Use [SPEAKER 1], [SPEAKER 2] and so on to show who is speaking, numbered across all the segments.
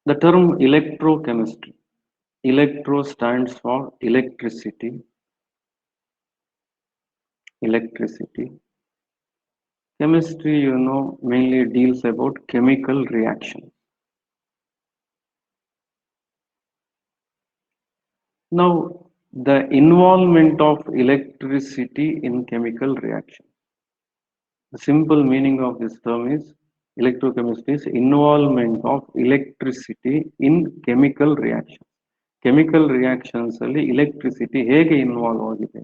[SPEAKER 1] The term electrochemistry. Electro stands for electricity. Electricity. Chemistry, mainly deals about chemical reaction. Now, the involvement of electricity in chemical reaction. The simple meaning of this term is electrochemistry is involvement of electricity in chemical reaction. Chemical reactions ಅಲ್ಲಿ electricity ಹೇಗೆ involve ಆಗಿದೆ.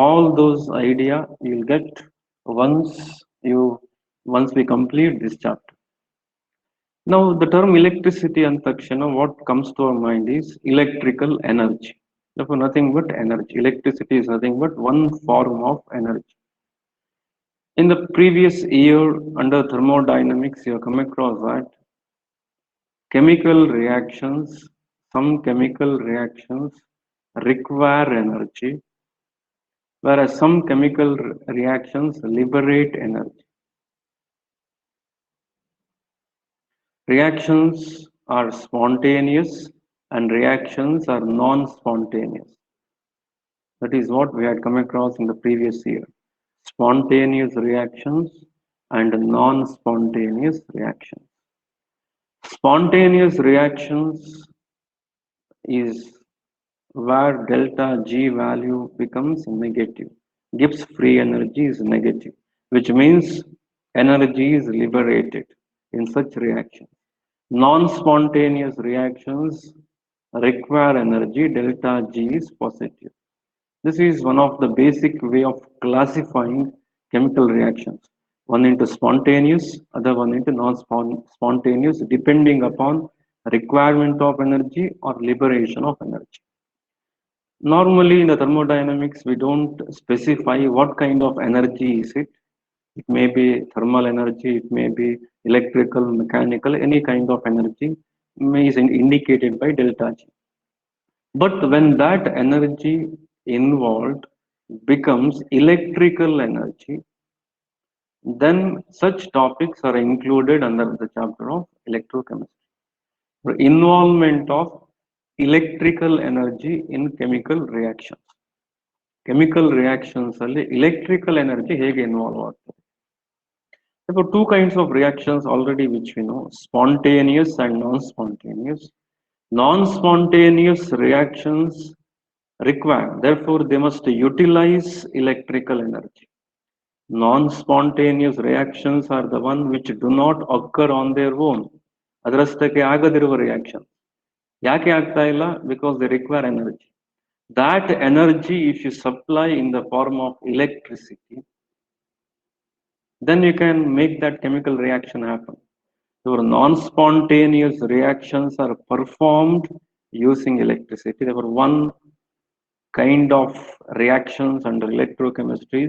[SPEAKER 1] All those idea you'll get once you once we complete this chapter. Now the term electricity and takshana what comes to our mind is electrical energy. Therefore nothing but energy. Electricity is nothing but one form of energy. In the previous year, under thermodynamics, you have come across that chemical reactions, some chemical reactions require energy, whereas some chemical reactions liberate energy. Reactions are spontaneous and reactions are non-spontaneous. That is what we had come across in the previous year. Spontaneous reactions and non-spontaneous reactions. Spontaneous reactions is where delta G value becomes negative. Gibbs free energy is negative, which means energy is liberated in such reactions. Non-spontaneous reactions require energy, delta G is positive. This is one of the basic way of classifying chemical reactions. One into spontaneous, other one into non-spontaneous, depending upon requirement of energy or liberation of energy. Normally in the thermodynamics, we don't specify what kind of energy is it. It may be thermal energy, it may be electrical, mechanical, any kind of energy is indicated by delta G. But when that energy involved becomes electrical energy, then such topics are included under the chapter of electrochemistry. The involvement of electrical energy in chemical reactions. Chemical reactions ಅಲ್ಲಿ electrical energy ಹೇಗೆ involve ಆಗ್ತದೆ. There are two kinds of reactions already which we know, spontaneous and non-spontaneous. Non-spontaneous reactions require, therefore they must utilize electrical energy. Non-spontaneous reactions are the one which do not occur on their own. ಅದರಷ್ಟಕ್ಕೆ ಆಗದಿರುವ reaction. ಯಾಕೆ ಆಗ್ತಾ ಇಲ್ಲ? Because they require energy. That energy if you supply in the form of electricity, then you can make that chemical reaction happen. So non-spontaneous reactions are performed using electricity. There were one kind of reactions under electrochemistry,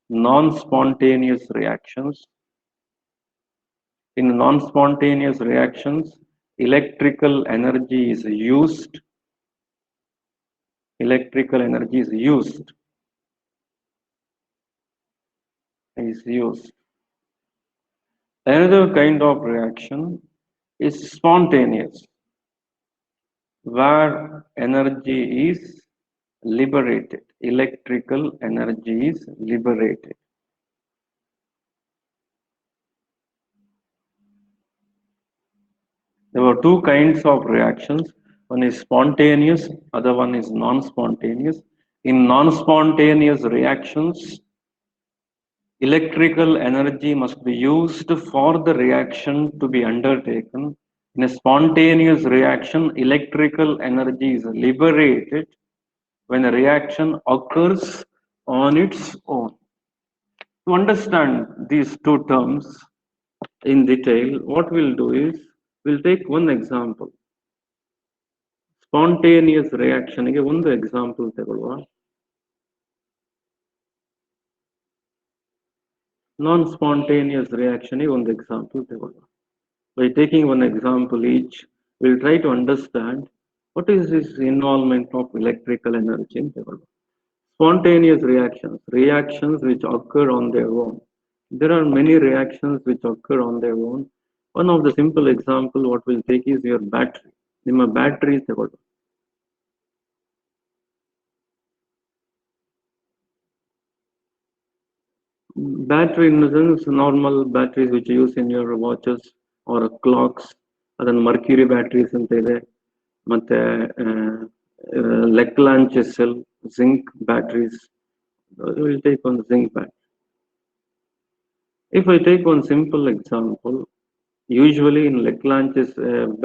[SPEAKER 1] non-spontaneous reactions. In non-spontaneous reactions, electrical energy is used. Electrical energy is used. Another kind of reaction is spontaneous, where energy is liberated. Electrical energy is liberated. There were two kinds of reactions. One is spontaneous, other one is non-spontaneous. In non-spontaneous reactions, electrical energy must be used for the reaction to be undertaken. In a spontaneous reaction, electrical energy is liberated when a reaction occurs on its own. To understand these two terms in detail, what we'll do is, we'll take one example. Spontaneous reaction ಗೆ ಒಂದು example ತಗೊಳ್ಳುವ. Non-spontaneous reaction ಗೆ ಒಂದು example ತಗೊಳ್ಳುವ. By taking one example each, we'll try to understand what is this involvement of electrical energy in ತಗೊಳ್ಳುವ. Spontaneous reactions, reactions which occur on their own. There are many reactions which occur on their own. One of the simple example what we'll take is your battery. ನಿಮ್ಮ battery ತಗೊಳ್ಳಿ. Battery in the sense normal batteries which you use in your watches or clocks. ಅದನ್ನು mercury batteries ಅಂತ ಇದೆ. ಮತ್ತೆ Leclanche cell, zinc batteries. We'll take on zinc battery. If I take one simple example, usually in Leclanche's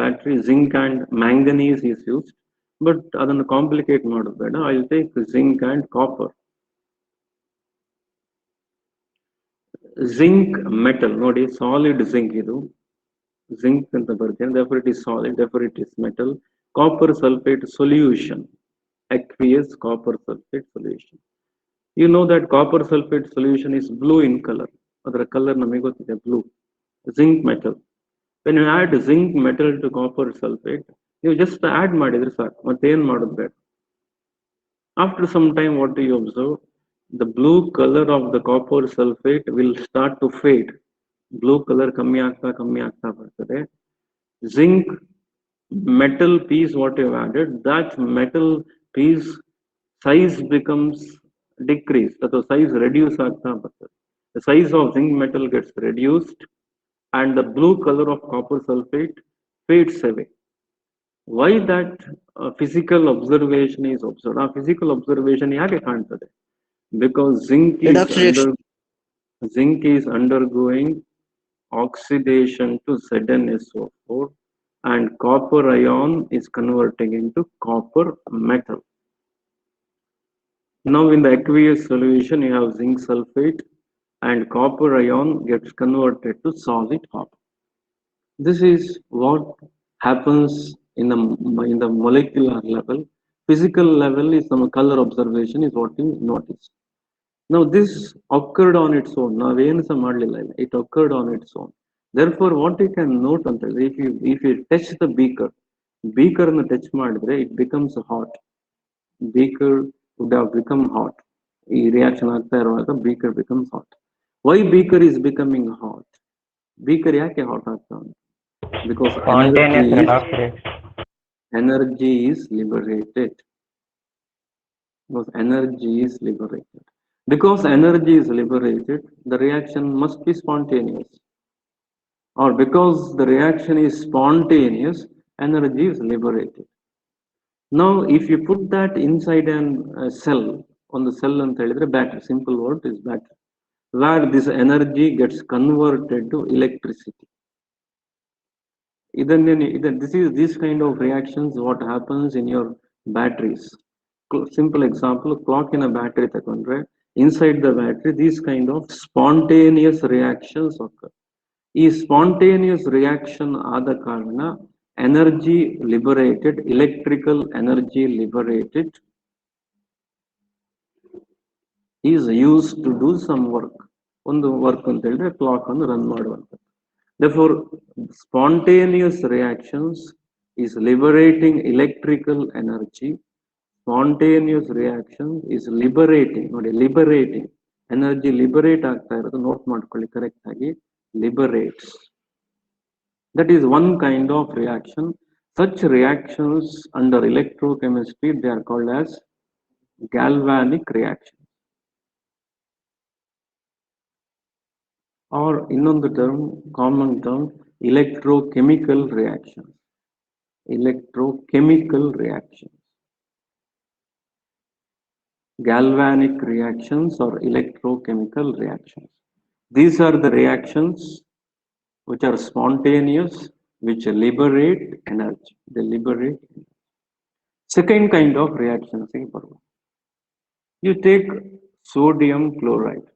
[SPEAKER 1] battery, zinc and manganese is used, but ಅದನ್ನು complicate ಮಾಡೋದು ಬೇಡ. I'll take zinc and copper. Zinc metal ನೋಡಿ solid zinc ಇದು zinc ಅಂತ ಬರ್ತೇನೆ, therefore it is solid, therefore it is metal. Copper sulfate solution, aqueous copper sulfate solution. You know that copper sulfate solution is blue in color. ಅದರ colour ನಮಗೆ ಗೊತ್ತಿದೆ, blue. Zinc metal. When you add zinc metal to copper sulfate, you just add ಮಾಡಿದ್ರೆ ಸಾಕು, ಮತ್ತೇನ್ ಮಾಡೋದು ಬೇಡ. After some time, what do you observe? The blue color of the copper sulfate will start to fade. Blue color ಕಮ್ಮಿ ಆಗ್ತಾ ಬರ್ತದೆ. Zinc metal piece what you have added, that metal piece size becomes decreased, ಅಥವಾ size reduce ಆಗ್ತಾ ಬರ್ತದೆ. The size of zinc metal gets reduced and the blue color of copper sulfate fades away. Why that physical observation is observed? A physical observation ಯಾಕೆ ಕಾಣ್ತದೆ? Because zinc is undergoing oxidation to ZnSO4 and copper ion is converting into copper metal. Now in the aqueous solution you have zinc sulfate and copper ion gets converted to solid copper. This is what happens in the molecular level. Physical level is some color observation is what you notice. Now this occurred on its own. It occurred on its own. Therefore, what you can note until if you touch the beaker touch ಮಾಡಿದ್ರೆ it becomes hot. Beaker would have become hot. ಈ reaction ಆಗ್ತಾ ಇರುವಾಗ beaker becomes hot. Why beaker is becoming hot? Beaker ಯಾಕೆ hot ಆಗ್ತಾ ಉಂಟು? Because energy is liberated. Because energy is liberated. Because energy is liberated, the reaction must be spontaneous. Or because the reaction is spontaneous, energy is liberated. Now, if you put that inside a cell, on the cell and battery, simple word is battery, where this energy gets converted to electricity. This is this kind of reactions what happens in your batteries. Simple example, clock in a battery ತಗೊಂಡ್ರೆ inside the battery these kind of spontaneous reactions occur. ಈ spontaneous reaction ಆದ ಕಾರಣ energy liberated, electrical energy liberated is used to do some work. ಒಂದು work ಅಂತ ಹೇಳಿದ್ರೆ clock ಅನ್ನು run ಮಾಡುವಂಥದ್ದು. Therefore, spontaneous reactions is liberating electrical energy. Spontaneous reaction is liberating, ನೋಡಿ liberating, energy liberate ಆಗ್ತಾ ಇರೋದು ನೋಟ್ ಮಾಡ್ಕೊಳ್ಳಿ ಕರೆಕ್ಟ್ ಆಗಿ, liberates. That is one kind of reaction. Such reactions under electrochemistry they are called as galvanic reactions. Or ಇನ್ನೊಂದು term, common term, electrochemical reactions. Electrochemical reactions. Galvanic reactions or electrochemical reactions. These are the reactions which are spontaneous, which liberate energy. They liberate energy. Second kind of reaction, you take sodium chloride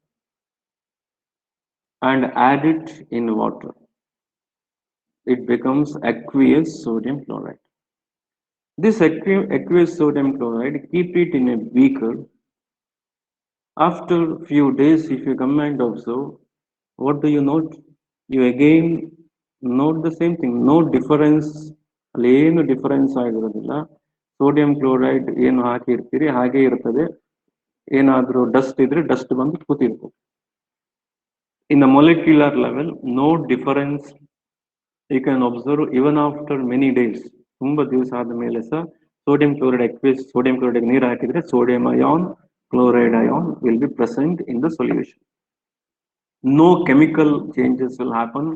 [SPEAKER 1] and add it in water. It becomes aqueous sodium chloride. This aqueous sodium chloride, keep it in a beaker. After few days, if you come and observe, what do you note? You again note the same thing. No difference. ಅಲ್ಲಿ ಏನು difference ಆಗಿರೋದಿಲ್ಲ. Sodium chloride ಏನು ಹಾಕಿರ್ತೀರಿ ಹಾಗೆ ಇರ್ತದೆ. ಏನಾದರೂ dust ಇದ್ರೆ dust ಬಂದು ಕೂತಿರ್ತದೆ. In the molecular level, no difference You can observe even after many days, ತುಂಬ ದಿವಸ ಆದಮೇಲೆ ಸಹ sodium chloride aqueous sodium chloride ನೀರು ಹಾಕಿದ್ರೆ sodium ion chloride ion will be present in the solution. No chemical changes will happen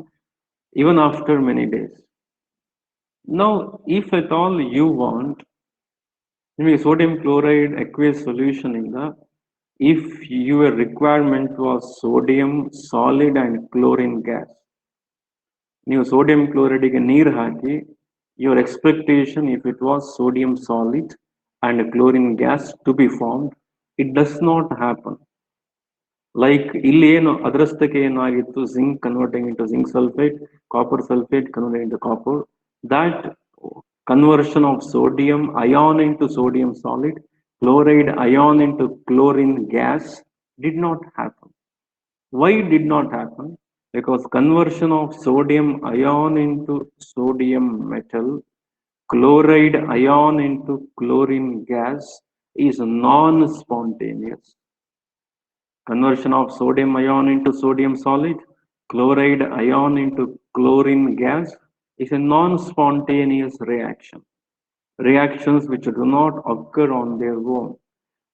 [SPEAKER 1] even after many days. Now if at all you want ನಿಮಗೆ sodium chloride aqueous solution ಇಂದ if your requirement was sodium solid and chlorine gas, ನೀವು sodium chloride ಗೆ ನೀರು ಹಾಕಿ your expectation if it was sodium solid and chlorine gas to be formed, it does not happen. Like ಇಲ್ಲಿ ಏನು ಅದರಷ್ಟಕ್ಕೆ ಏನಾಗಿತ್ತು, zinc converting into zinc sulfate, copper sulfate converting into copper, that conversion of sodium ion into sodium solid, chloride ion into chlorine gas did not happen. Why did not happen? Because conversion of sodium ion into sodium metal, chloride ion into chlorine gas is non-spontaneous. Conversion of sodium ion into sodium solid, chloride ion into chlorine gas is a non-spontaneous reaction. Reactions which do not occur on their own.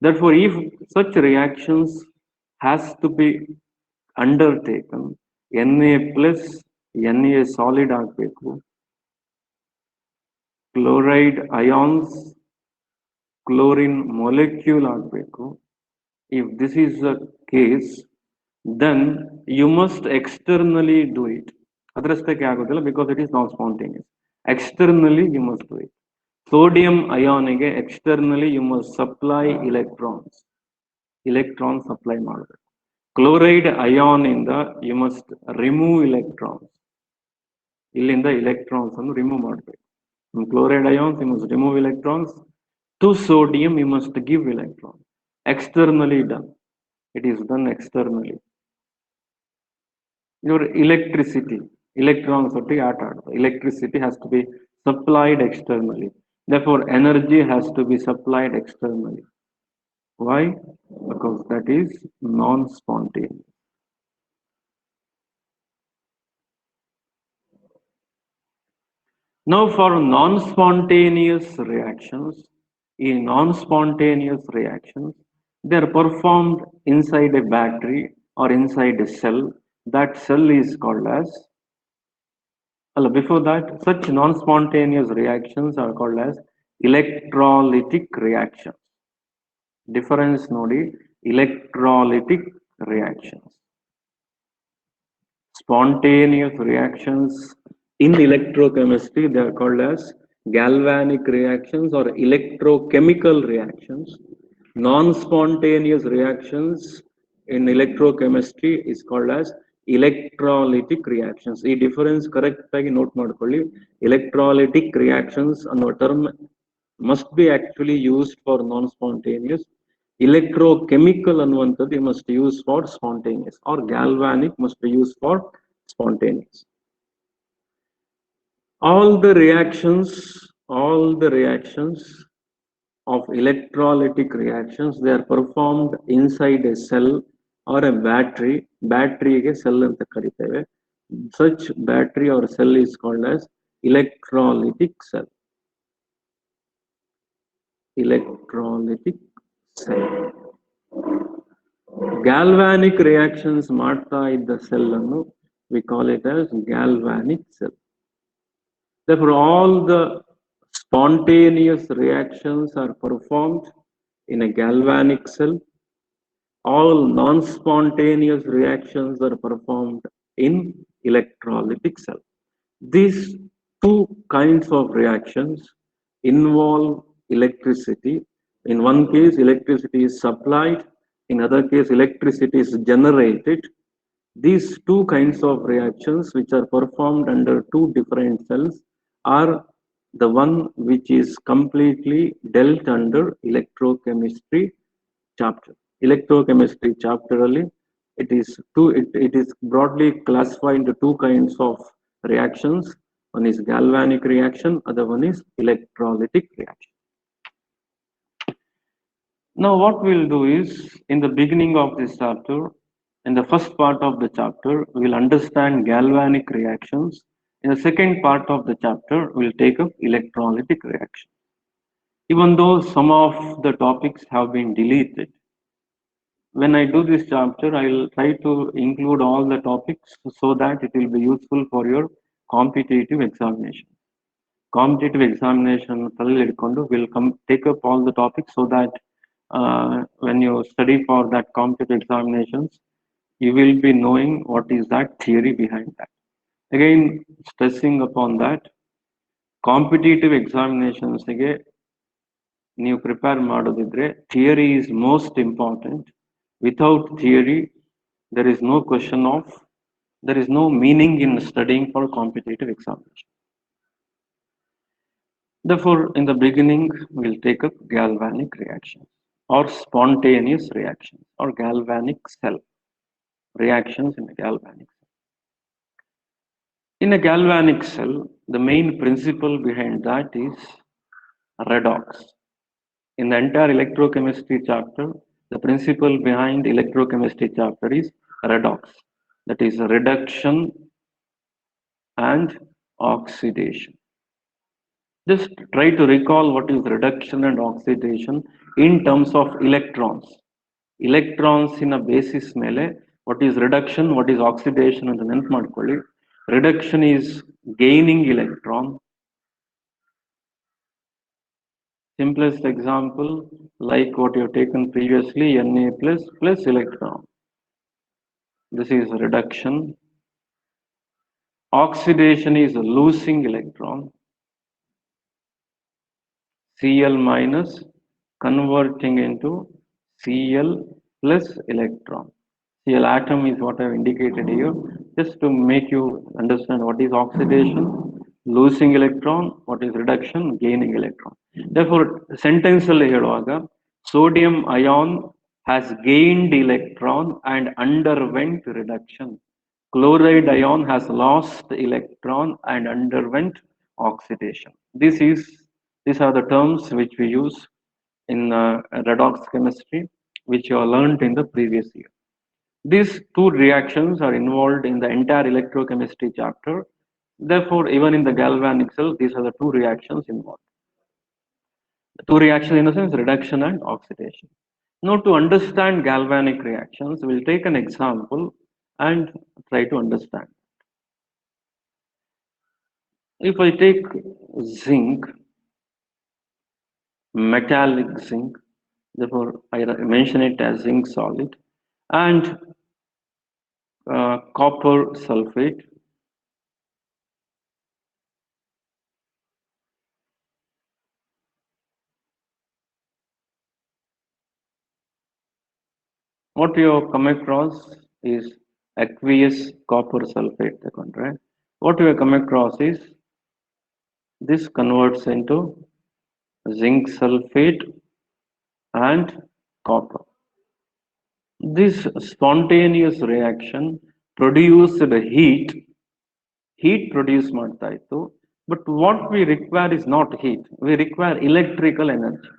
[SPEAKER 1] Therefore, if such reactions has to be undertaken, Na plus Na solid ಆಗಬೇಕು, chloride ions chlorine molecule ಆಗಬೇಕು. If this is the case, then you must externally do it. ಅದರಷ್ಟಕ್ಕೆ ಆಗೋದಿಲ್ಲ because it is not spontaneous. Externally you must do it. Sodium ion ಗೆ externally you must supply electrons. Electron supply ಮಾಡಬೇಕು. Chloride ion ಇಂದ you must remove electrons. ಇಲ್ಲಿಂದ electrons ಅನ್ನು remove ಮಾಡಬೇಕು. From chloride ions you must remove electrons. To sodium you must give electrons. Externally done. It is done externally. Your electricity, electrons ಒಟ್ಟಿಗೆ ಆಟ ಆಡ್ತದೆ. Electricity has to be supplied externally. Therefore, energy has to be supplied externally. Why? Because that is non-spontaneous. Now, for non-spontaneous reactions, in non-spontaneous reactions, they are performed inside a battery or inside a cell. That cell is called as, before that, such non-spontaneous reactions are called as electrolytic reactions. Difference nodi, electrolytic reactions. Spontaneous reactions in electrochemistry, they are called as galvanic reactions or electrochemical reactions. Non-spontaneous reactions in electrochemistry is called as electrolytic reactions. ಈ difference correct ಆಗಿ note ಮಾಡ್ಕೊಳ್ಳಿ. Electrolytic reactions ಅನ್ನೋ term must be actually used for non-spontaneous. Electrochemical ಅನ್ನುವಂಥದ್ದು you must use for spontaneous, or galvanic must be used for spontaneous. All the reactions of electrolytic reactions, they are performed inside a cell or a battery. Battery ಗೆ cell ಅಂತ ಕರೀತೇವೆ. Such battery or cell is called as electrolytic cell. Electrolytic cell. Galvanic reactions ಮಾಡ್ತಾ ಇದ್ದ cell ಅನ್ನು we call it as galvanic cell. Therefore, all the spontaneous reactions are performed in a galvanic cell. All non-spontaneous reactions are performed in electrolytic cell. These two kinds of reactions involve electricity. In one case, electricity is supplied. In other case, electricity is generated. These two kinds of reactions, which are performed under two different cells, are the one which is completely dealt under electrochemistry chapter. Electrochemistry chapter ಅಲ್ಲಿ it is broadly classified into two kinds of reactions. One is galvanic reaction, other one is electrolytic reaction. Now what we'll do is, in the beginning of this chapter, in the first part of the chapter, we will understand galvanic reactions, In the second part of the chapter, we'll take up electrolytic reaction. Even though some of the topics have been deleted, when I do this chapter, I'll try to include all the topics so that it will be useful for your competitive examination. Competitive examination ತಲೆಯಲ್ಲಿ ಇಟ್ಕೊಂಡು will come take up all the topics so that when you study for that competitive examinations, you will be knowing what is that theory behind that. Again, stressing upon that, competitive ಎಕ್ಸಾಮಿನೇಷನ್ಸ್ಗೆ ನೀವು prepare ಮಾಡೋದಿದ್ರೆ theory is most important. Without theory there is no question of, there is no meaning in studying for competitive examination. Therefore, in the beginning, we'll take up galvanic reactions or spontaneous reactions or galvanic cell reactions in a galvanic cell. In a galvanic cell, the main principle behind that is redox. In the entire electrochemistry chapter, the principle behind electrochemistry chapter is redox. That is reduction and oxidation. Just try to recall what is reduction and oxidation in terms of electrons. Electrons in a basis mele, what is reduction, what is oxidation ಅಂತ ನೆನಪು ಮಾಡ್ಕೊಳ್ಳಿ. Reduction is gaining electron. Simplest example, like what you have taken previously, Na plus electron. This is reduction. Oxidation is losing electron. Cl minus converting into Cl plus electron. Cl atom is what I have indicated here, just to make you understand what is oxidation, losing electron, what is reduction, gaining electron. Therefore, sentence alli heluvaga sodium ion has gained electron and underwent reduction. Chloride ion has lost electron and underwent oxidation. These are the terms which we use in redox chemistry, which you have learned in the previous year. These two reactions are involved in the entire electrochemistry chapter. Therefore, even in the galvanic cell, these are the two reactions involved. The two reactions in the sense reduction and oxidation. Now, to understand galvanic reactions, we'll take an example and try to understand. If I take zinc, metallic zinc, therefore I mention it as zinc solid, and copper sulfate, what you come across is aqueous copper sulfate. Right? What you come across is this converts into zinc sulfate and copper. This spontaneous reaction produced heat produce ಮಾಡ್ತಾ ಇತ್ತು. But what we require is not heat, we require electrical energy.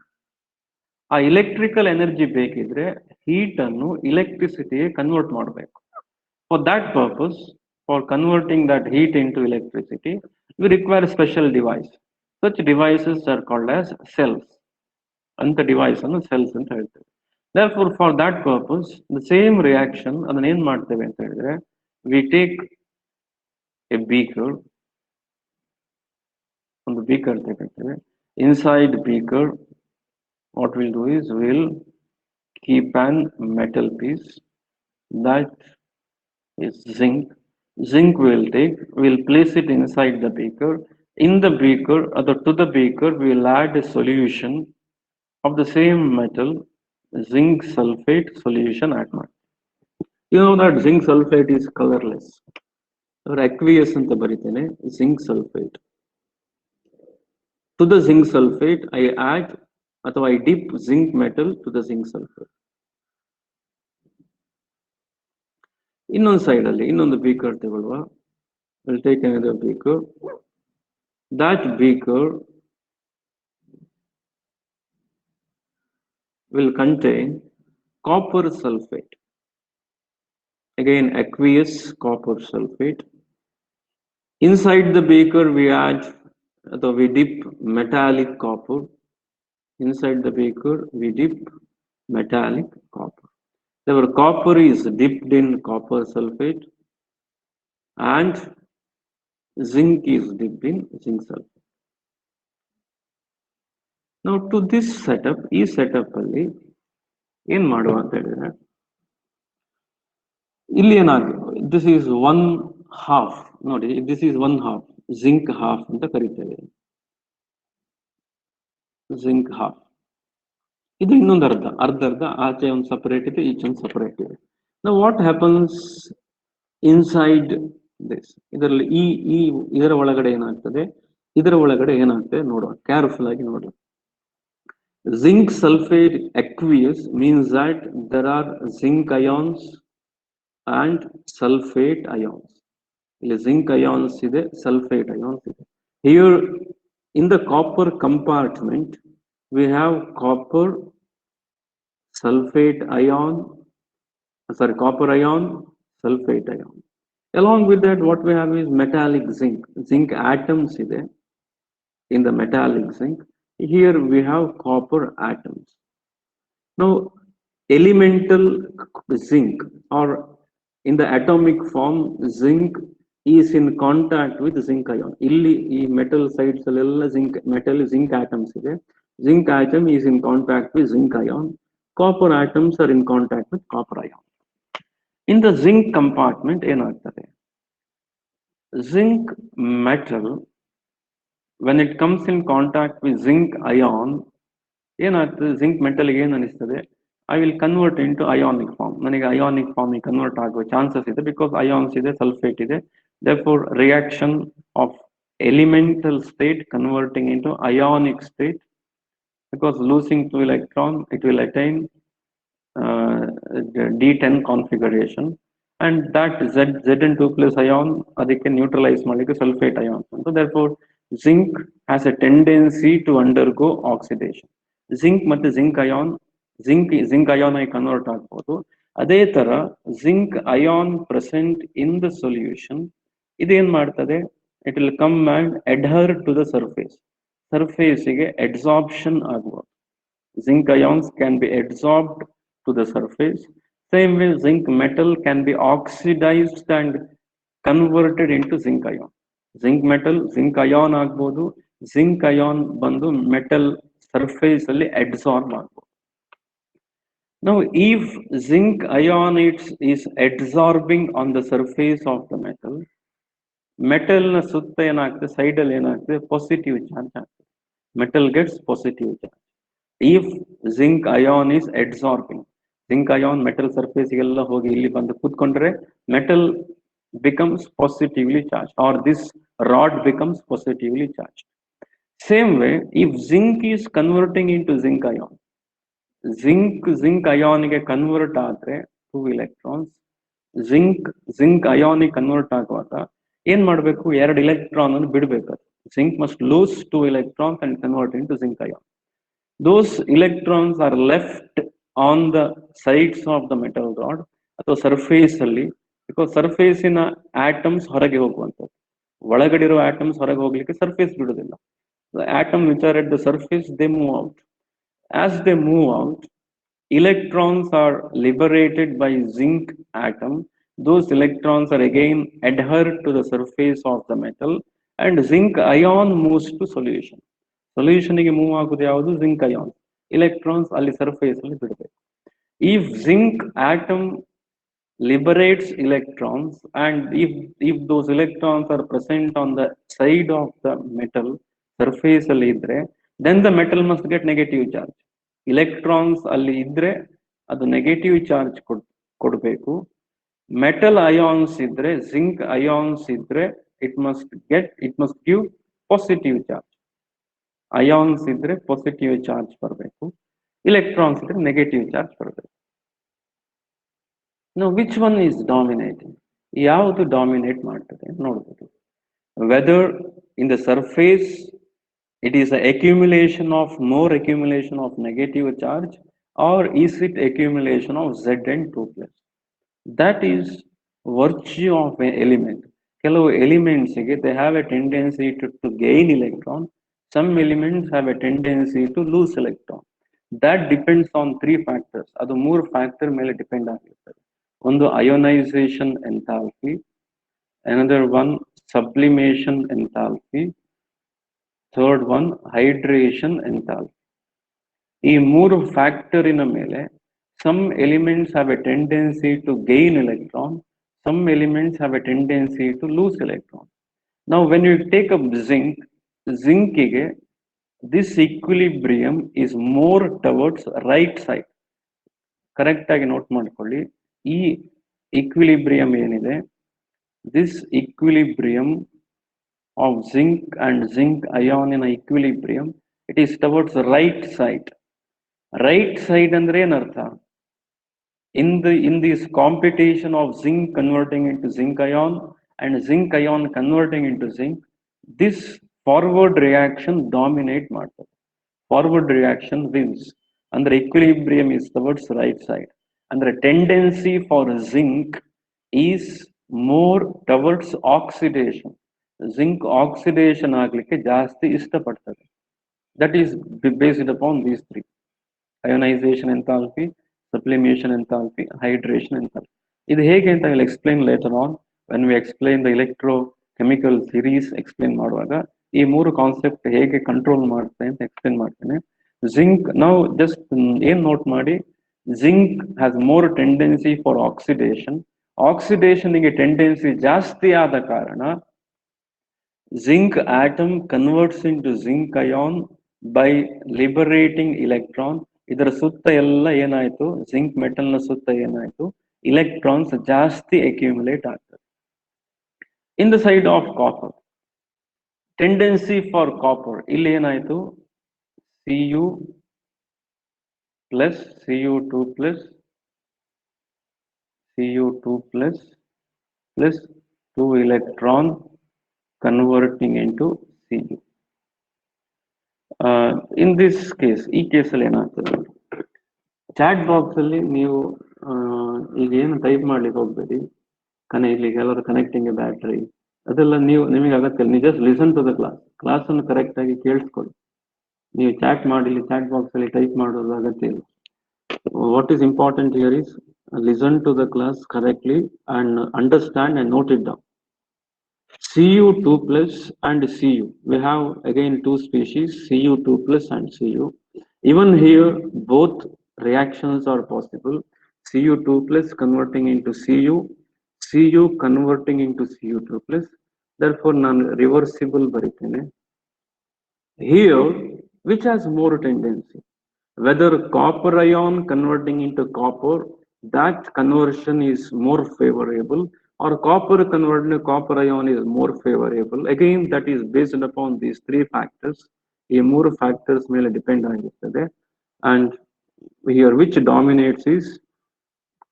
[SPEAKER 1] ಆ electrical energy ಬೇಕಿದ್ರೆ heat ಅನ್ನು electricity convert ಮಾಡಬೇಕು. For that purpose, for converting that heat into electricity, we require a special device. Such devices are called as cells. ಅಂತ device ಅನ್ನು cells ಅಂತ ಹೇಳ್ತೇವೆ. Therefore, for that purpose, the same reaction ಅದನ್ನ ಏನ್ ಮಾಡ್ತೇವೆ ಅಂತ ಹೇಳಿದ್ರೆ, we take a beaker, ಒಂದು beaker ತಗೊಳ್ತೇವೆ. Inside beaker, what we'll do is we'll keep an metal piece, that is zinc. Zinc we'll place it inside the beaker. In the beaker, to the beaker, we'll add a solution of the same metal, zinc sulfate solution add ಮಾಡಿ. You know that zinc sulfate is colorless. Aqueous ಅಂತ ಬರೀತೇನೆ, zinc sulfate. To the zinc sulfate, I add ಅಥವಾ I dip zinc metal to the zinc sulfate. ಇನ್ನೊಂದು side ಅಲ್ಲಿ ಇನ್ನೊಂದು beaker ತಗೊಳ್ಳುವ. We'll take another beaker. That beaker will contain copper sulfate. Again, aqueous copper sulfate. Inside the beaker, we add, we dip metallic copper. Inside the beaker, we dip metallic copper. The copper is dipped in copper sulfate and zinc is dipped in zinc sulfate. Now to this setup, ಈ setup ಅಲ್ಲಿ ಏನ್ ಮಾಡುವ ಅಂತ ಹೇಳಿದ್ರೆ, ಇಲ್ಲಿ ಏನಾಗುತ್ತೆ, this is one half, ನೋಡಿ this is one half, zinc half ಅಂತ ಕರಿತೇವೆ, zinc half. ಇದು ಇನ್ನೊಂದು ಅರ್ಧ, ಅರ್ಧ ಆಚೆ ಒಂದು ಸಪರೇಟ್ ಇದೆ, ಈಚೆ ಒಂದು ಸಪರೇಟ್ ಇದೆ. Now what happens inside this, ಇದರಲ್ಲಿ ಈ ಇದರ ಒಳಗಡೆ ಏನಾಗ್ತದೆ, ಇದರ ಒಳಗಡೆ ಏನಾಗ್ತದೆ ನೋಡುವ, ಕೇರ್ಫುಲ್ ಆಗಿ ನೋಡುವ. Zinc sulfate aqueous means that there are zinc ions and sulfate ions. ಇಲ್ಲಿ zinc ions ಇದೆ, sulfate ions ಇದೆ. Here in the copper compartment we have copper sulfate ion, copper ion, sulfate ion. Along with that, what we have is metallic zinc. Zinc atoms ಇದೆ in the metallic zinc. Here we have copper atoms. Now, elemental zinc, or in the atomic form, zinc is in contact with zinc ion. Illi ee metal sides allella zinc metal zinc atoms ide. Zinc atom is in contact with zinc ion. Copper atoms are in contact with copper ion. In the zinc compartment ಏನಾಗ್ತದೆ, zinc metal when it comes in contact with zinc ion, ಏನಾಗ್ತದೆ, zinc metal ಏನು ಅನಿಸ್ತದೆ, I will convert into ionic form. ನನಗೆ ionic form convert ಆಗುವ chances ಇದೆ, because ions ಇದೆ, sulfate ಇದೆ. Therefore reaction of elemental state converting into ionic state, because losing 2 electron it will attain D10 configuration, and that Zn2 plus ion ಅದಕ್ಕೆ neutralize ಮಾಡಲಿಕ್ಕೆ sulfate ions. So therefore zinc has a tendency to undergo oxidation. Zinc ಮತ್ತು zinc ion, zinc ion ಆಗಿ convert ಆಗ್ಬೋದು. ಅದೇ ತರ zinc ion present in the solution ಇದೇನ್ ಮಾಡ್ತದೆ, it will come and adhere to the surface. Surface ಗೆ adsorption ಆಗುವುದು. Zinc ions can be adsorbed to the surface. Same way zinc metal can be oxidized and converted into zinc ion. Zinc metal zinc ion ಆಗ್ಬೋದು, zinc ion ಬಂದು metal surface ಅಲ್ಲಿ adsorb ಆಗ್ಬೋದು. Now if zinc ion is adsorbing on the surface of the metal, metal ನ ಸುತ್ತ ಏನಾಗ್ತದೆ, side ಅಲ್ಲಿ ಏನಾಗ್ತದೆ, positive charge ಆಗ್ತದೆ. Metal gets positive charge. If zinc ion is adsorbing, zinc ion metal surface ಗೆಲ್ಲ ಹೋಗಿ ಇಲ್ಲಿ ಬಂದು ಕೂತ್ಕೊಂಡ್ರೆ metal becomes positively charged, or this rod becomes positively charged. Same way, if zinc is converting into zinc ion, zinc ion ಗೆ convert ಆದ್ರೆ 2 electrons, zinc ion ಗೆ convert ಆಗುವಾಗ ಏನ್ ಮಾಡಬೇಕು, 2 electron ಅನ್ನು ಬಿಡಬೇಕು. Zinc must lose 2 electrons and convert into zinc ion. Those electrons are left on the sides of the metal rod ಅಥವಾ surface ಅಲ್ಲಿ, ಬಿಕಾಸ್ ಸರ್ಫೇಸ್ ಇನ ಆಟಮ್ಸ್ ಹೊರಗೆ ಹೋಗುವಂಥದ್ದು, ಒಳಗಡೆ ಇರೋ ಆಟಮ್ಸ್ ಹೊರಗೆ ಹೋಗ್ಲಿಕ್ಕೆ ಸರ್ಫೇಸ್ ಬಿಡುದಿಲ್ಲ. The atom which are at the surface, they move out. As they move out, electrons are liberated by zinc atom. Those electrons are again adhered to the surface of the metal, and zinc ion moves to solution. Solution ಗೆ move ಆಗುವುದು ಯಾವುದು, zinc ion. Electrons ಅಲ್ಲಿ surface ಅಲ್ಲಿ ಬಿಡಬೇಕು. If zinc atom liberates electrons, and if those electrons are present on the side of the metal surface ಅಲ್ಲಿ ಇದ್ರೆ, then the metal must get negative charge. Electrons ಅಲ್ಲಿ ಇದ್ರೆ ಅದು ನೆಗೆಟಿವ್ ಚಾರ್ಜ್ ಕೊಡಬೇಕು. Metal ions ಇದ್ರೆ, zinc ions ಇದ್ರೆ, it must give positive charge. Ions ಇದ್ರೆ positive charge ಬರಬೇಕು, electrons ಇದ್ರೆ ನೆಗೆಟಿವ್ ಚಾರ್ಜ್ ಬರಬೇಕು. Now which one is dominating? ಯಾವುದು ಡಾಮಿನೇಟ್ ಮಾಡ್ತದೆ ನೋಡಬಹುದು. Whether in the surface it is an accumulation of negative charge, or is it accumulation of Zn2+. That is virtue of an element. ಕೆಲವು elements ಗೆ they have a tendency to gain electron, some elements have a tendency to lose electron. That depends on 3 factors. ಅದು 3 factor ಮೇಲೆ depend ಆಗಿರ್ತದೆ. ಒಂದು ionisation enthalpy, another one sublimation enthalpy, third one hydration enthalpy. ಈ ಮೂರು ಫ್ಯಾಕ್ಟರಿನ ಮೇಲೆ some elements have a tendency to gain electron, some elements have a tendency to lose electron. Now when you take up zinc ಗೆ this equilibrium is more towards right side. Correct ಆಗಿ note ಮಾಡ್ಕೊಳ್ಳಿ, ಈ equilibrium ಏನಿದೆ, this equilibrium of zinc and zinc ion in equilibrium, it is towards the right side. Right side andre ಏನರ್ಥ? In this competition of zinc converting into zinc ion and zinc ion converting into zinc, this forward reaction dominate ಮಾಡ್ತದೆ. Forward reaction wins. Andre equilibrium is towards right side. Andre tendency for zinc is more towards oxidation. Zinc oxidation ಆಗ್ಲಿಕ್ಕೆ ಜಾಸ್ತಿ ಇಷ್ಟಪಡ್ತದೆ. That is based upon these three: ionization enthalpy, sublimation enthalpy, hydration enthalpy. ಇದು ಹೇಗೆ ಅಂತ I will explain later on when we explain the electrochemical series. explain ಮಾಡುವಾಗ ಈ ಮೂರು concept ಹೇಗೆ control ಮಾಡುತ್ತೆ ಅಂತ ಎಕ್ಸ್ಪ್ಲೇನ್ ಮಾಡ್ತೇನೆ. ಜಿಂಕ್ ನಾವು ಜಸ್ಟ್ ಏನ್ ನೋಟ್ ಮಾಡಿ, zinc has more tendency for oxidation. Oxidation ಗೆ ಟೆಂಡೆನ್ಸಿ ಜಾಸ್ತಿ ಆದ ಕಾರಣ zinc atom converts into zinc ion by liberating electron. ಇದರ ಸುತ್ತ ಎಲ್ಲ ಏನಾಯ್ತು, ಜಿಂಕ್ ಮೆಟಲ್ ನ ಸುತ್ತ ಏನಾಯ್ತು, ಇಲೆಕ್ಟ್ರಾನ್ಸ್ ಜಾಸ್ತಿ ಅಕ್ಯುಮುಲೇಟ್ ಆಗ್ತದೆ. In the side of copper, tendency for copper ಇಲ್ಲಿ ಏನಾಯ್ತು, Cu plus Cu2 plus Cu2 plus plus 2 electron converting into Cu. In this case, ಈ ಕೇಸಲ್ಲಿ ಏನಾಗ್ತದೆ, ಚಾಟ್ ಬಾಕ್ಸ್ ಅಲ್ಲಿ ನೀವು ಈಗ ಏನು ಟೈಪ್ ಮಾಡ್ಲಿಕ್ಕೆ ಹೋಗ್ಬೇಡಿ, ಇಲ್ಲಿಗೆ ಎಲ್ಲರೂ ಕನೆಕ್ಟಿಂಗ್ ಎ ಬ್ಯಾಟ್ರಿ ಅದೆಲ್ಲ ನಿಮಗೆ ಅಗತ್ಯ ಇಲ್ಲ. ನೀವು just listen to the class ಅನ್ನು ಕರೆಕ್ಟ್ ಆಗಿ ಕೇಳಿಸ್ಕೊಳ್ಳಿ. ನೀವು ಚಾಟ್ ಮಾಡಿ ಚಾಟ್ ಬಾಕ್ಸ್ ಅಲ್ಲಿ ಟೈಪ್ ಮಾಡೋದು ಅಗತ್ಯ ಇಲ್ಲ. What is important here is listen to the class correctly and understand and note it down. Cu2 plus and Cu, we have again two species, Cu2 plus and Cu. Even here both reactions are possible. Cu2 plus converting into Cu, Cu converting into Cu2 plus. Therefore non reversible baritene. Here which has more tendency, whether copper ion converting into copper, that conversion is more favorable, or copper converting to copper ion is more favorable. Again that is based upon these three factors. ಈ ಮೂರು factors ಮೇಲೆ depend ಆಗಿರ್ತದೆ. and here which dominates is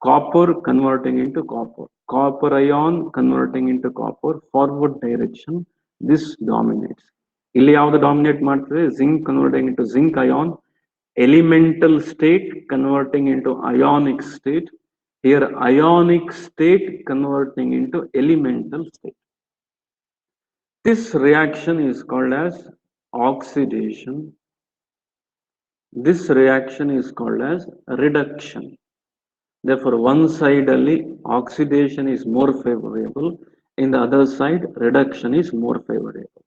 [SPEAKER 1] copper converting into copper, copper ion converting into copper, forward direction, this dominates. ಇಲ್ಲಿ ಯಾವುದು dominate ಮಾಡ್ತದೆ, zinc converting into zinc ion, elemental state converting into ionic state. Here ionic state converting into elemental state. This reaction is called as oxidation. This reaction is called as reduction. Therefore one side only oxidation is more favorable, in the other side reduction is more favorable.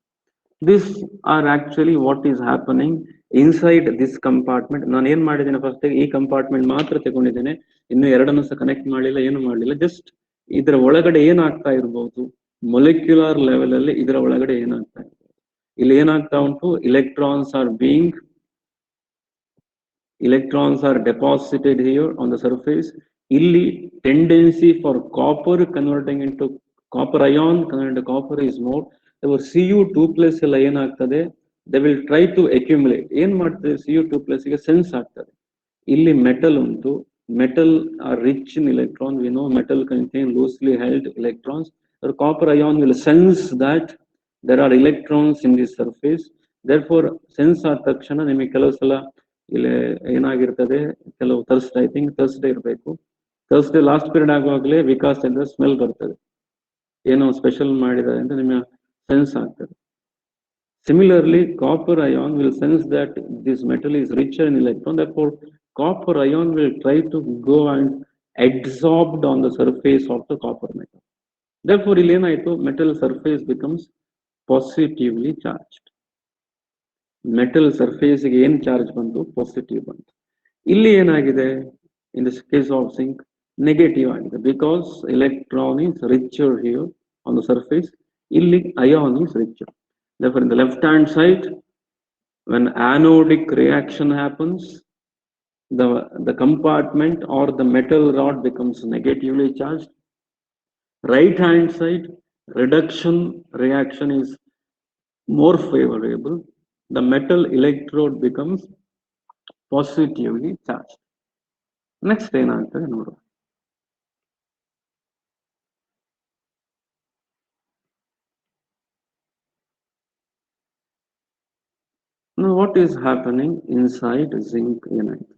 [SPEAKER 1] These are actually what is happening inside this compartment. ನಾನು ಏನ್ ಮಾಡಿದ್ದೇನೆ, first ಈ compartment ಮಾತ್ರ ತಗೊಂಡಿದ್ದೇನೆ, ಇನ್ನು ಎರಡನ್ನು ಸಹ connect ಮಾಡಲಿಲ್ಲ, ಏನು ಮಾಡಲಿಲ್ಲ. ಜಸ್ಟ್ ಇದರ ಒಳಗಡೆ ಏನಾಗ್ತಾ ಇರಬಹುದು, ಮೊಲಿಕ್ಯುಲರ್ ಲೆವೆಲ್ ಅಲ್ಲಿ ಇದರ ಒಳಗಡೆ ಏನಾಗ್ತಾ ಇರ್ಬೋದು. ಇಲ್ಲಿ ಏನಾಗ್ತಾ ಉಂಟು, electrons are deposited here on the surface. ಇಲ್ಲಿ tendency for copper converting into copper ion converting into copper is more. Cu2 plus ಎಲ್ಲ ಏನಾಗ್ತದೆ, they will try to accumulate. ಏನ್ ಮಾಡ್ತದೆ, Cu2 plus ಗೆ ಸೆನ್ಸ್ ಆಗ್ತದೆ, ಇಲ್ಲಿ ಮೆಟಲ್ ಉಂಟು, metal are rich in electron. We know metal contain loosely held electrons. The copper ion will sense that there are electrons in this surface. Therefore sense ಆದ ತಕ್ಷಣ ನಿಮಗೆ ಕೆಲವು ಸಲ ಇಲ್ಲಿ ಏನಾಗಿರ್ತದೆ, ಕೆಲವು ಥರ್ಸ್ಟ್, ಐ ಥಿಂಕ್ ಥರ್ಸ್ಡೇ ಇರಬೇಕು, Thursday last period ಆಗುವಾಗಲೇ Vikas ಅಂತ smell ಬರ್ತದೆ. ಏನೋ ಸ್ಪೆಷಲ್ ಮಾಡಿದ್ದಾರೆ ಅಂತ ನಿಮಗೆ ಸೆನ್ಸ್ ಆಗ್ತದೆ. Similarly, copper ion will sense that this metal is richer in electron, therefore copper ion will try to go and absorbed on the surface of the copper metal. Therefore, ಇಲ್ಲಿ ಏನಾಯಿತು, metal surface becomes positively charged. Metal surface ಗೆ ಏನು charge ಬಂತು, positive ಬಂತು. ಇಲ್ಲಿ ಏನಾಗಿದೆ, in this case of zinc, negative ಆಗಿದೆ, because electron is richer here on the surface, ಇಲ್ಲಿ ion is richer. Therefore, in the left hand side, when anodic reaction happens, the compartment or the metal rod becomes negatively charged. Right hand side, reduction reaction is more favorable. The metal electrode becomes positively charged. Next ಏನಾಗ್ತದೆ ನೋಡುವ. Now what is happening inside zinc ಏನಾಯ್ತು?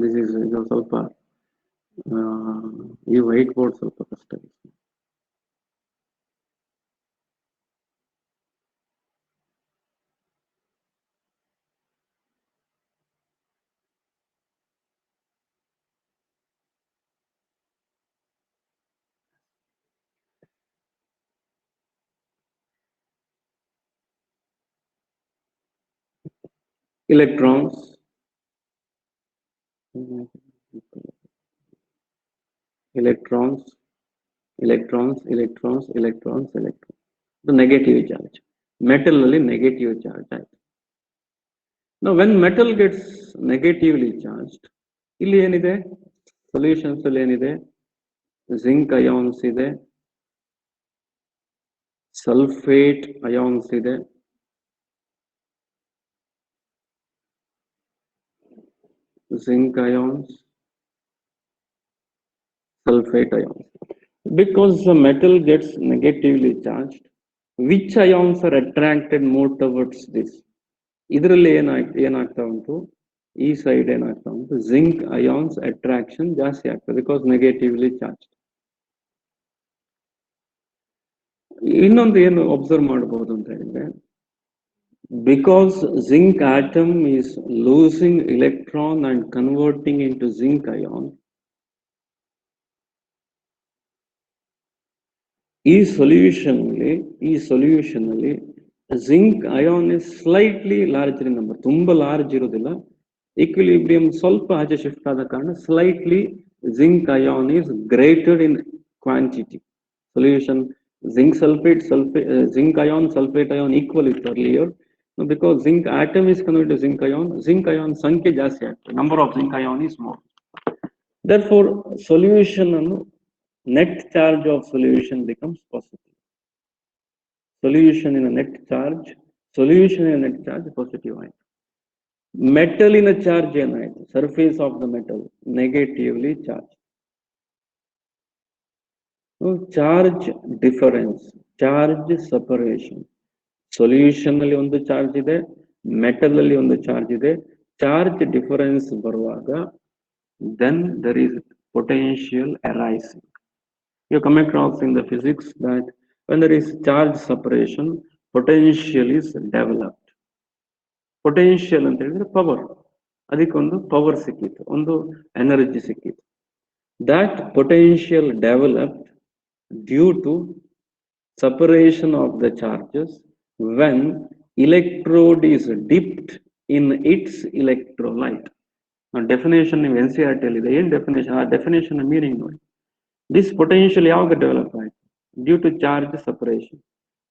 [SPEAKER 1] This is ಇದು ಸ್ವಲ್ಪ ಈ white board ಸ್ವಲ್ಪ ಕಷ್ಟ ಇದೆ. Electrons, electrons, electrons, electrons, electrons, electrons. The negative charge. Metal ಅಲ್ಲಿ negative charge ಆಯ್ತು. Now when metal gets negatively charged, ಇಲ್ಲಿ ಏನಿದೆ, solutions ಅಲ್ಲಿ ಏನಿದೆ, zinc ions ಇದೆ, sulfate ions ಇದೆ, zinc ions, sulfate ions. Because the metal gets negatively charged, which ions are attracted more towards this? ಇದರಲ್ಲಿ ಏನಾಗ್ತಾ ಉಂಟು, ಈ ಸೈಡ್ ಏನಾಗ್ತಾ ಉಂಟು, zinc ions attraction ಜಾಸ್ತಿ ಆಗ್ತದೆ, because negatively charged. ಇನ್ನೊಂದು ಏನು ಅಬ್ಸರ್ವ್ ಮಾಡಬಹುದು ಅಂತ ಹೇಳಿದ್ರೆ, because zinc atom is losing electron and converting into zinc ion, ಈ ಸೊಲ್ಯೂಷನ್ ಅಲ್ಲಿ zinc ion is slightly larger in number, ತುಂಬಾ ಲಾರ್ಜ್ ಇರೋದಿಲ್ಲ, ಈಕ್ವಿಲಿಬ್ರಿಯಂ ಸ್ವಲ್ಪ ಆಚೆ ಶಿಫ್ಟ್ ಆದ ಕಾರಣ slightly zinc ion is greater in quantity. Solution zinc sulfate, zinc ion, sulfate ion equal it earlier. Now, because zinc atom is converted to zinc ion ಸಂಖ್ಯೆ ಜಾಸ್ತಿ ಆಗ್ತದೆ, number of zinc ion is more. Therefore, solution ಅನ್ನು net charge of solution becomes positive. Solution in a net charge positive ಆಯ್ತು. Metal in a charge ಏನಾಯ್ತು, surface of the metal negatively charged. Charge difference, charge separation. Solution ಅಲ್ಲಿ ಒಂದು charge ಇದೆ, metal ಅಲ್ಲಿ ಒಂದು charge ಇದೆ, charge difference ಬರುವಾಗ then there is potential arising. You come across in the physics that when there is charge separation, potential is developed. Potential ಅಂತ ಹೇಳಿದ್ರೆ power, ಅದಕ್ಕೊಂದು ಪವರ್ ಸಿಕ್ಕಿತ್ತು, ಒಂದು ಎನರ್ಜಿ ಸಿಕ್ಕಿತ್ತು. That potential developed due to separation of the charges when electrode is dipped in its electrolyte. Now definition in NCERT ಇದೆ, ಏನು definition, ಆ definition meaning ನೋಡಿ. This potential ಯಾವಾಗ ಡೆವಲಪ್ ಆಯ್ತು, due to charge separation.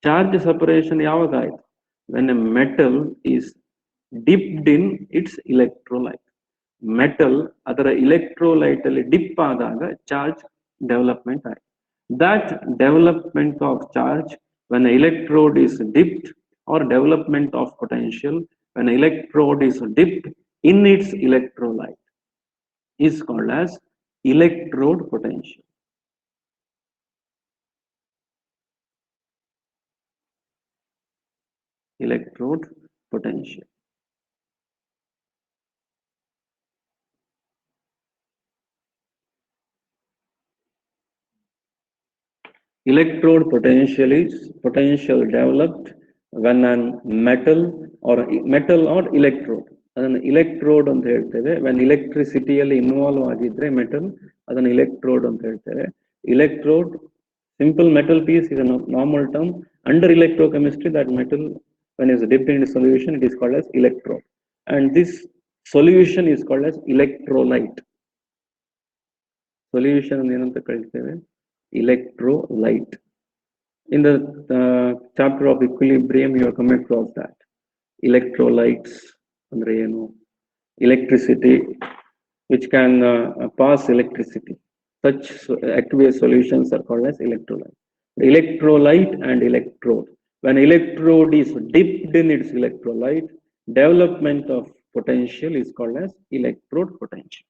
[SPEAKER 1] Charge separation ಯಾವಾಗ ಆಯ್ತು, when a metal is dipped in its electrolyte. Metal ಅದರ electrolyte ಅಲ್ಲಿ ಡಿಪ್ ಆದಾಗ ಚಾರ್ಜ್ ಡೆವಲಪ್ಮೆಂಟ್ ಆಯ್ತು. That development of charge when an electrode is dipped, or development of potential when an electrode is dipped in its electrolyte, is called as electrode potential. Electrode potential. Electrode potential developed when an metal or electrode. ಅದನ್ನು electrode ಅಂತ ಹೇಳ್ತೇವೆ. when electricityಯಲ್ಲಿ involve ಆಗಿದ್ರೆ metal ಅದನ್ನು electrode ಅಂತ ಹೇಳ್ತೇವೆ. Electrode, simple metal piece is a normal term. Under electrochemistry, that metal when is dipped into solution, it is called as electrode, and this solution is called as electrolyte. Solution ಏನಂತ ಕರಿತೇವೆ? Electrolyte. In the chapter of equilibrium, you are coming across that. Electrolytes, electricity, which can pass electricity. Such aqueous solutions are called as electrolyte. The electrolyte and electrode. When electrode is dipped in its electrolyte, development of potential is called as electrode potential.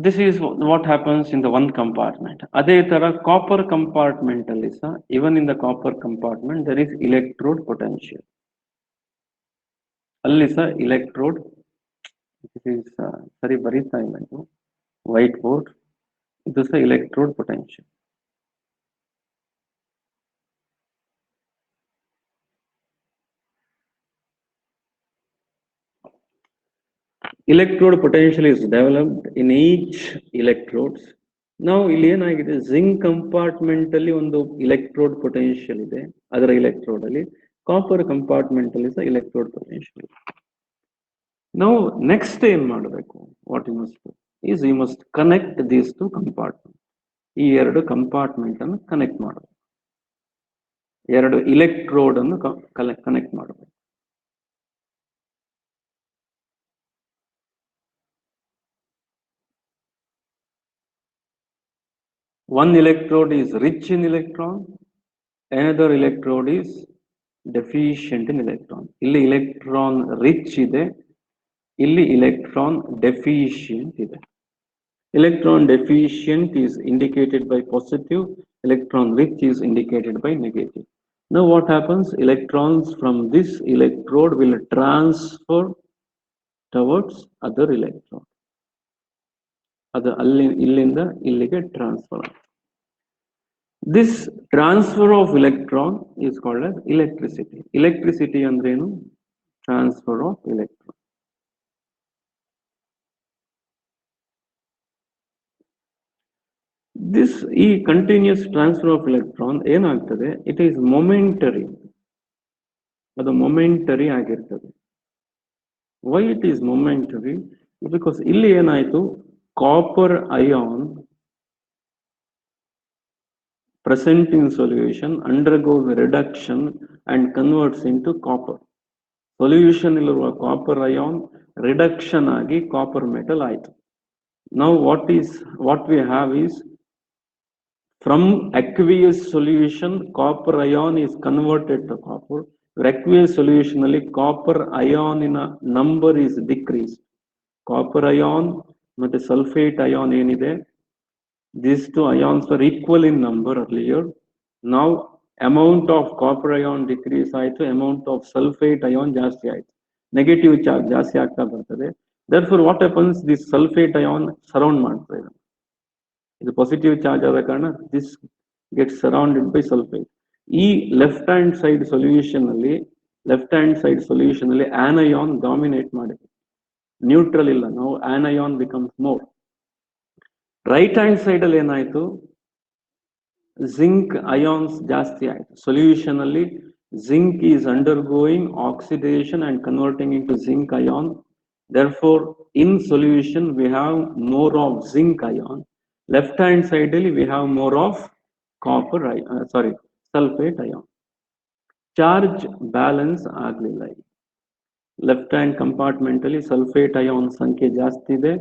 [SPEAKER 1] This is what happens in the one compartment. Adhe tara copper compartment alli sa, even in the copper compartment there is electrode potential. Alli sa electrode, this is sari barita illa idu, whiteboard, idu sa electrode potential. Electrode potential is developed in each electrodes. Now ಇಲ್ಲಿ ಏನಾಗಿದೆ, zinc compartment ಅಲ್ಲಿ ಒಂದು electrode potential ಇದೆ, ಅದರ electrode ಅಲ್ಲಿ copper compartment ಅಲ್ಲಿ ಸಹ electrode potential ಇದೆ. Now next ಏನ್ ಮಾಡಬೇಕು, what you must do is you must connect these two compartments. ಈ ಎರಡು ಕಂಪಾರ್ಟ್ಮೆಂಟ್ ಅನ್ನು ಕನೆಕ್ಟ್ ಮಾಡಬೇಕು, ಎರಡು electrode ಅನ್ನು ಕನೆಕ್ಟ್ ಮಾಡಬೇಕು. One electrode is rich in electron, another electrode is deficient in electron. Illi electron rich ide, illi electron deficient ide. Electron deficient is indicated by positive, electron rich is indicated by negative. Now what happens, electrons from this electrode will transfer towards other electron. ಅದು ಇಲ್ಲಿಂದ ಇಲ್ಲಿಗೆ transfer ಆಗುತ್ತೆ. This transfer of electron is called as electricity. Electricity ಅಂದ್ರೇನು? Transfer of electron. This continuous transfer of electron ಏನಾಗ್ತದೆ? It is momentary. ಅದು momentary ಆಗಿರ್ತದೆ. Why it is momentary? Because ಇಲ್ಲಿ ಏನಾಯ್ತು, copper ion present in solution undergoes reduction and converts into copper. Solution illiruva copper ion reduction agi copper metal aitu. Now what we have is, from aqueous solution copper ion is converted to copper. Aqueous solution alli copper ion in a number is decreased. Copper ion ಮತ್ತೆ sulfate ion ಏನಿದೆ, these two ions were equal in number earlier. Now amount of copper ion decrease ಆಯ್ತು, amount of sulfate ion ಜಾಸ್ತಿ ಆಯ್ತು, negative charge ಜಾಸ್ತಿ ಆಗ್ತಾ ಬರ್ತದೆ. Therefore what happens, this sulfate ion surround ಮಾಡ್ತದೆ. ಇದು positive charge ಆದ ಕಾರಣ this gets surrounded by sulfate. ಈ left hand side solution ಅಲ್ಲಿ anion dominate ಮಾಡಿದೆ, neutral ಇಲ್ಲ. Now anion becomes more. Right hand side ಅಲ್ಲಿ ಏನಾಯ್ತು, zinc ions ಜಾಸ್ತಿ ಆಯ್ತು. Solution ಅಲ್ಲಿ zinc is undergoing oxidation and converting into zinc ion. Therefore in solution we have more of zinc ion. Left hand side ಅಲ್ಲಿ we have more of sulfate ion. Charge balance ಆಗಲಿಲ್ಲ. Left hand compartment ಅಲ್ಲಿ sulfate ion ಸಂಖ್ಯೆ ಜಾಸ್ತಿ ಇದೆ,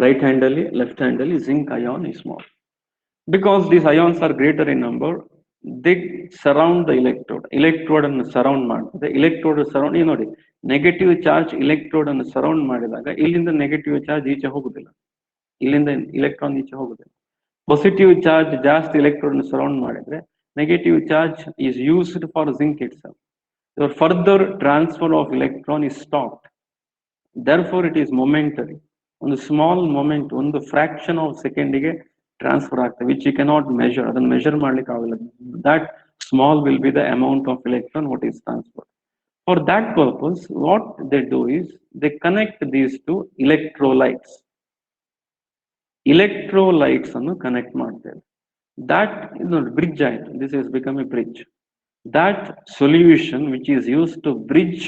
[SPEAKER 1] right hand ಅಲ್ಲಿ, left hand ಅಲ್ಲಿ zinc ion is small. Because these ions are greater in number, they surround the electrode. Electrode ಅನ್ನು surround ಮಾಡ್ತದೆ. Electrode surround ನೋಡಿ, ನೆಗೆಟಿವ್ ಚಾರ್ಜ್ electrode ಅನ್ನು surround ಮಾಡಿದಾಗ ಇಲ್ಲಿಂದ ನೆಗೆಟಿವ್ ಚಾರ್ಜ್ ಈಚೆ ಹೋಗುದಿಲ್ಲ, ಇಲ್ಲಿಂದ electron ಈಚೆ ಹೋಗುದಿಲ್ಲ. ಪಾಸಿಟಿವ್ ಚಾರ್ಜ್ ಜಾಸ್ತಿ electrode ಅನ್ನು surround ಮಾಡಿದ್ರೆ negative charge is used for zinc itself. So further transfer of electron is stopped. Therefore it is momentary. ಒಂದು ಸ್ಮಾಲ್ ಮೊಮೆಂಟ್, ಒಂದು ಫ್ರಾಕ್ಷನ್ ಆಫ್ ಸೆಕೆಂಡಿಗೆ transfer ಆಗ್ತದೆ, which you cannot measure. ಅದನ್ನು measure ಮಾಡ್ಲಿಕ್ಕೆ ಆಗಲ್ಲ. That small will be the amount of electron what is transferred. For that purpose, what they do is they connect these two electrolytes. Electrolytes ಅನ್ನು connect ಮಾಡ್ತೇವೆ. That bridge ಆಯ್ತು. This has become a bridge. That solution which is used to bridge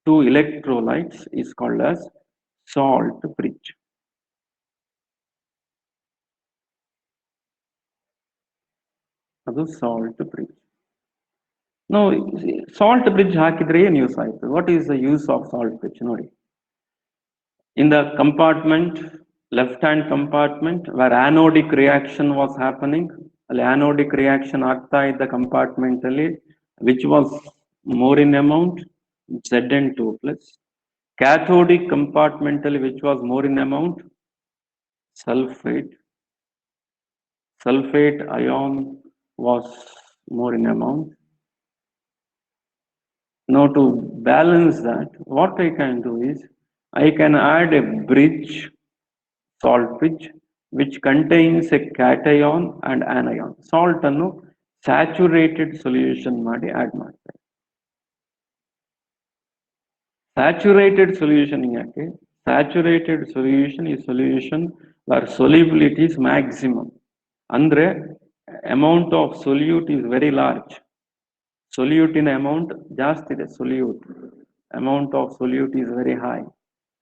[SPEAKER 1] two electrolytes is called as salt bridge. ಅದು salt bridge. Now, salt bridge ಹಾಕಿದ್ರೆ ಏನು use ಆಯ್ತು? What is the use of salt bridge? ನೋಡಿ, in the compartment, left hand compartment where anodic reaction was happening, ಅಲ್ಲಿ anodic reaction ಆಗ್ತಾ ಇದ್ದ compartment ಅಲ್ಲಿ which was more in amount, Zn2 plus. Cathodic compartment ಅಲ್ಲಿ which was more in amount, sulfate. Sulfate ion was more in amount. Now to balance that, what I can do is, I can add a bridge, salt bridge, which contains a cation and anion. Salt annu saturated solution ಮಾಡಿ add ಮಾಡ್ತಾರೆ. Saturated solution ಯಾಕೆ? Saturated solution is solution where solubility is maximum. ಅಂದ್ರೆ amount of solute is very large. Solute in amount ಜಾಸ್ತಿ ಇದೆ. Solute amount of solute is very high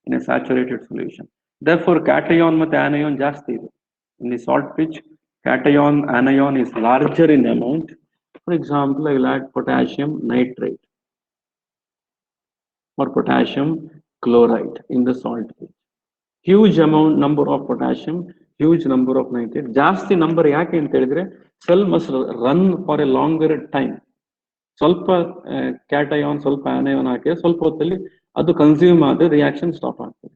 [SPEAKER 1] in a saturated solution. Therefore, cation ಮತ್ತು anion ಜಾಸ್ತಿ ಇದೆ. In the salt bridge, cation anion is larger in amount. For example, I will add potassium nitrate or potassium chloride in the salt bridge. Huge amount number of potassium, huge number of nitrate. ಜಾಸ್ತಿ number ಯಾಕೆ ಅಂತ ಹೇಳಿದ್ರೆ cell must run for a longer time. ಸ್ವಲ್ಪ cation ಸ್ವಲ್ಪ anion ಹಾಕಿ ಸ್ವಲ್ಪ ಹೊತ್ತಲ್ಲಿ ಅದು consume ಆದ್ರೆ ರಿಯಾಕ್ಷನ್ ಸ್ಟಾಪ್ ಆಗ್ತದೆ.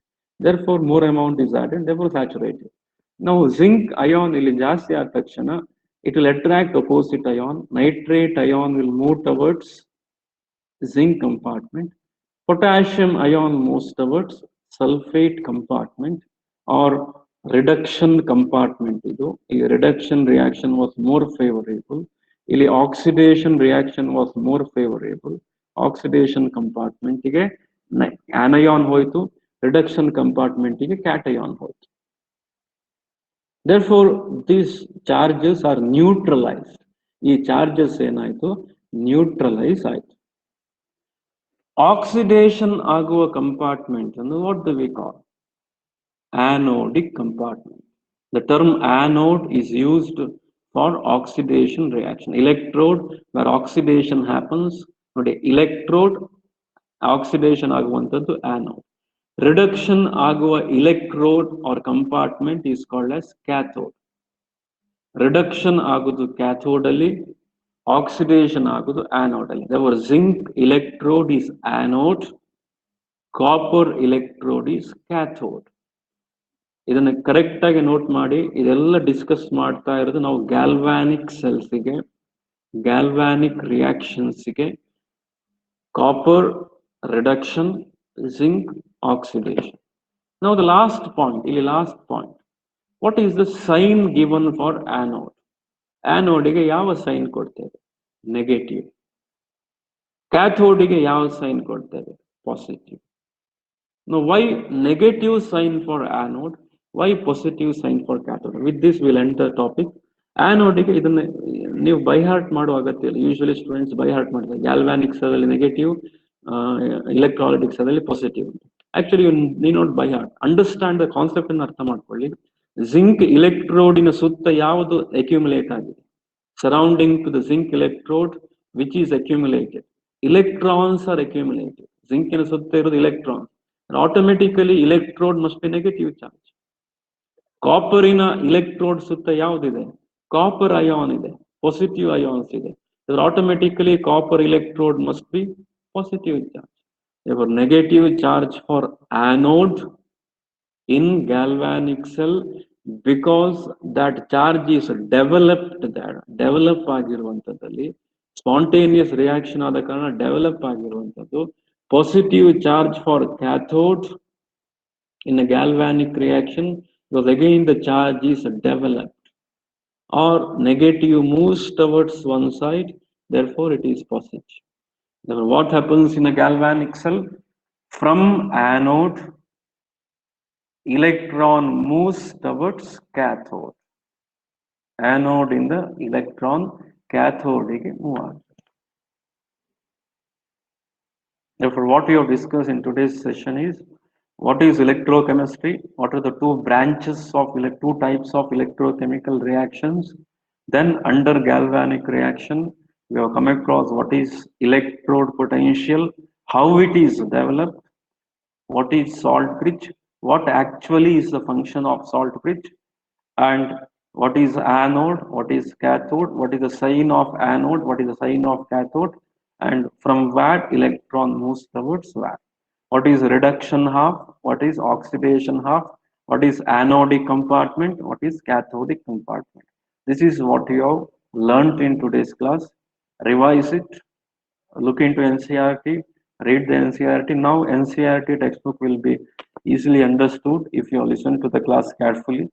[SPEAKER 1] therefore more amount is added, therefore saturated. Now zinc ion ಇಲ್ಲಿ ಜಾಸ್ತಿ ಆದ ತಕ್ಷಣ it will attract opposite ion. Nitrate ion will move towards zinc compartment. Potassium ion moves towards sulfate compartment or reduction compartment. ಇದು ಈ reduction reaction was more favorable. ಇಲ್ಲಿ oxidation reaction was more favorable. Oxidation compartment ಗೆ anion ಹೋಯ್ತು, reduction compartment ಗೆ cation ಹೋಯ್ತು. Therefore, these charges are neutralized. ಈ charges ಏನಾಯ್ತು? Neutralize ಆಯ್ತು. Oxidation ಆಗುವ compartment ಅನ್ನು what do we call? Anodic compartment. The term anode is used for oxidation reaction. Electrode where oxidation happens, ನೋಡಿ electrode oxidation ಆಗುವಂತದ್ದು anode. Reduction ಆಗುವ electrode or compartment is called as cathode. Reduction ಆಗುವುದು cathode ಅಲ್ಲಿ, oxidation ಆಗುವುದು anode ಅಲ್ಲಿ. Therefore, zinc electrode is anode, copper electrode is cathode. ಇದನ್ನ correct ಆಗಿ note ಮಾಡಿ. ಇದೆಲ್ಲ ಡಿಸ್ಕಸ್ ಮಾಡ್ತಾ ಇರೋದು ನಾವು ಗ್ಯಾಲ್ವಾನಿಕ್ ಸೆಲ್ಸ್ಗೆ, ಗ್ಯಾಲ್ವಾನಿಕ್ ರಿಯಾಕ್ಷನ್ಸ್ಗೆ, ಕಾಪರ್ ರಿಡಕ್ಷನ್, ಜಿಂಕ್ ಆಕ್ಸಿಡೇಷನ್. ನಾವು ದ ಲಾಸ್ಟ್ ಪಾಯಿಂಟ್, ಇಲ್ಲಿ last point, what is the sign given for anode? ಆನೋಡಿಗೆ ಯಾವ ಸೈನ್ ಕೊಡ್ತೇವೆ? ನೆಗೆಟಿವ್. ಕ್ಯಾಥೋಡಿಗೆ ಯಾವ ಸೈನ್ ಕೊಡ್ತೇವೆ? Positive. Now, why negative sign for anode? Why positive sign for cathode? With this, we'll enter topic. Anode ಗೆ ಇದನ್ನ ನೀವು ಬೈ ಹಾರ್ಟ್ ಮಾಡುವ ಅಗತ್ಯ ಇಲ್ಲ. ಯೂಶುವಲಿ ಸ್ಟೂಡೆಂಟ್ಸ್ ಬೈ ಹಾರ್ಟ್ ಮಾಡ್ತಾರೆ. ಗ್ಯಾಲ್ವಾನಿಕ್ಸ್ ಅಲ್ಲಿ ನೆಗೆಟಿವ್, ಎಲೆಕ್ಟ್ರಾಲಿಟಿಕ್ಸ್ ಅಲ್ಲಿ positive. Actually you need not by heart, understand the concept ಅನ್ನು ಅರ್ಥ ಮಾಡ್ಕೊಳ್ಳಿ. ಜಿಂಕ್ ಇಲೆಕ್ಟ್ರೋಡಿನ ಸುತ್ತ ಯಾವುದು ಅಕ್ಯುಮುಲೇಟ್ ಆಗಿದೆ? Surrounding to the zinc electrode which is accumulated, electrons are accumulated. ಜಿಂಕಿನ ಸುತ್ತ ಇರೋದು electrons. Automatically electrode must be negative charge. ಕಾಪರಿನ electrode ಸುತ್ತ ಯಾವುದಿದೆ? ಕಾಪರ್ ಅಯಾನ್ ಇದೆ, ಪಾಸಿಟಿವ್ ಅಯಾನ್ಸ್ ಇದೆ. Automatically copper electrode must be positive charge. Therefore, negative charge for anode in galvanic cell, because that charge is developed there. Develop ಆಗಿರುವಂತದ್ದಲ್ಲಿ spontaneous reaction ಆದ ಕಾರಣ develop ಆಗಿರುವಂತದ್ದು. Positive charge for cathode in a galvanic reaction, because again the charge is developed. or negative moves towards one side, therefore it is positive. Therefore, what happens in a galvanic cell? From anode, electron moves towards cathode. Anode in the electron, cathode ಗೆ move ಆಗುತ್ತೆ. Therefore, what we have discussed in today's session is what is electrochemistry, what are the two branches of two types of electrochemical reactions. Then under galvanic reaction, we have come across what is electrode potential, how it is developed, what is salt bridge, what actually is the function of salt bridge, and what is anode, what is cathode, what is the sign of anode, what is the sign of cathode, and from where electron moves towards where. What is reduction half, what is oxidation half, what is anodic compartment, what is cathodic compartment. This is what you have learnt in today's class. Revise it, look into NCERT, read the NCERT. Now NCERT textbook will be easily understood if you listen to the class carefully.